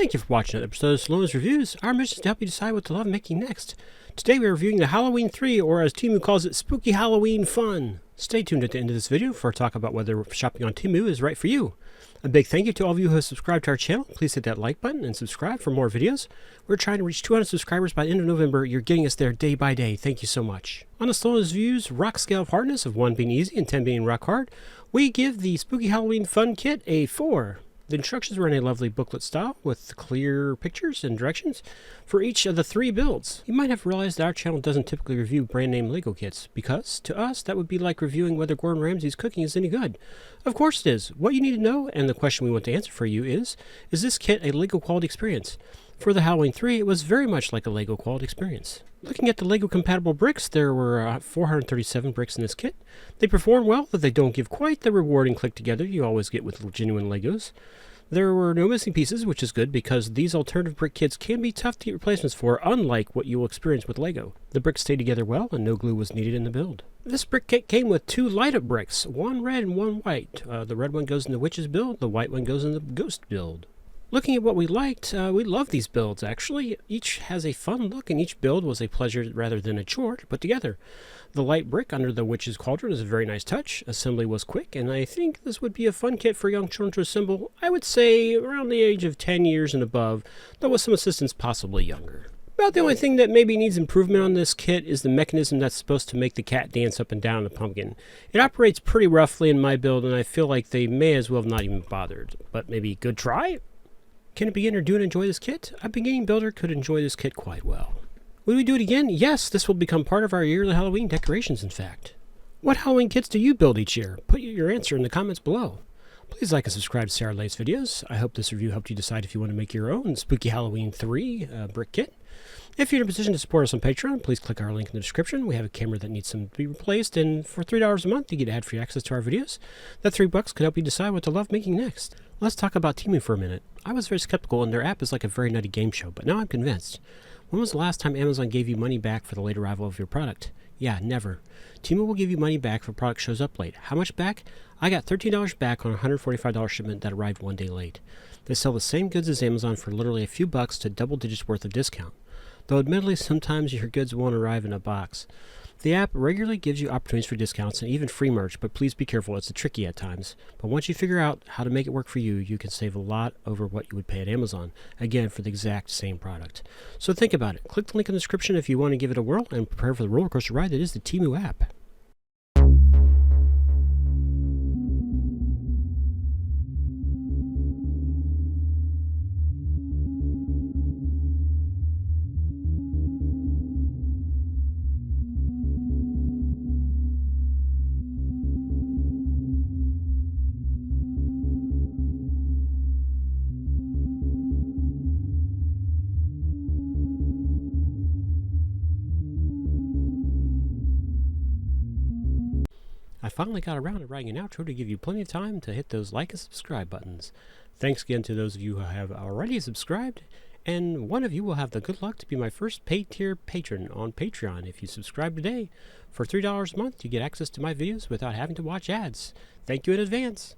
Thank you for watching another episode of Saloon's Reviews. Our mission is to help you decide what to love making next. Today we are reviewing the Halloween 3, or as Temu calls it, Spooky Halloween Fun. Stay tuned at the end of this video for a talk about whether shopping on Temu is right for you. A big thank you to all of you who have subscribed to our channel. Please hit that like button and subscribe for more videos. We're trying to reach 200 subscribers by the end of November. You're getting us there day by day. Thank you so much. On the Saloon's Reviews rock scale of hardness of 1 being easy and 10 being rock hard, we give the Spooky Halloween Fun Kit a 4. The instructions were in a lovely booklet style with clear pictures and directions for each of the 3 builds. You might have realized that our channel doesn't typically review brand name Lego kits because, to us, that would be like reviewing whether Gordon Ramsay's cooking is any good. Of course it is. What you need to know, and the question we want to answer for you is this kit a Lego quality experience? For the Halloween 3, it was very much like a Lego quality experience. Looking at the Lego compatible bricks, there were 437 bricks in this kit. They perform well, but they don't give quite the rewarding click together you always get with genuine Legos. There were no missing pieces, which is good because these alternative brick kits can be tough to get replacements for, unlike what you will experience with Lego. The bricks stayed together well and no glue was needed in the build. This brick kit came with 2 light-up bricks, one red and one white. The red one goes in the Witch's build, the white one goes in the Ghost build. Looking at what we liked, we love these builds actually. Each has a fun look and each build was a pleasure rather than a chore to put together. The light brick under the Witch's Cauldron is a very nice touch. Assembly was quick, and I think this would be a fun kit for young children to assemble. I would say around the age of 10 years and above, though with some assistance possibly younger. About the only thing that maybe needs improvement on this kit is the mechanism that's supposed to make the cat dance up and down the pumpkin. It operates pretty roughly in my build, and I feel like they may as well have not even bothered. But maybe good try? Can a beginner do and enjoy this kit? A beginning builder could enjoy this kit quite well. Would we do it again? Yes, this will become part of our yearly Halloween decorations, in fact. What Halloween kits do you build each year? Put your answer in the comments below. Please like and subscribe to see our latest videos. I hope this review helped you decide if you want to make your own Spooky Halloween 3 brick kit. If you're in a position to support us on Patreon, please click our link in the description. We have a camera that needs to be replaced, and for $3 a month, you get ad-free access to our videos. That $3 could help you decide what to love making next. Let's talk about Temu for a minute. I was very skeptical, and their app is like a very nutty game show, but now I'm convinced. When was the last time Amazon gave you money back for the late arrival of your product? Yeah, never. Temu will give you money back if a product shows up late. How much back? I got $13 back on a $145 shipment that arrived 1 day late. They sell the same goods as Amazon for literally a few bucks to double digits worth of discount. Though admittedly, sometimes your goods won't arrive in a box. The app regularly gives you opportunities for discounts and even free merch, but please be careful, it's tricky at times. But once you figure out how to make it work for you, you can save a lot over what you would pay at Amazon, again for the exact same product. So think about it. Click the link in the description if you want to give it a whirl and prepare for the roller coaster ride that is the Temu app. I finally got around to writing an outro to give you plenty of time to hit those like and subscribe buttons. Thanks again to those of you who have already subscribed, and one of you will have the good luck to be my first paid tier patron on Patreon if you subscribe today. For $3 a month, you get access to my videos without having to watch ads. Thank you in advance.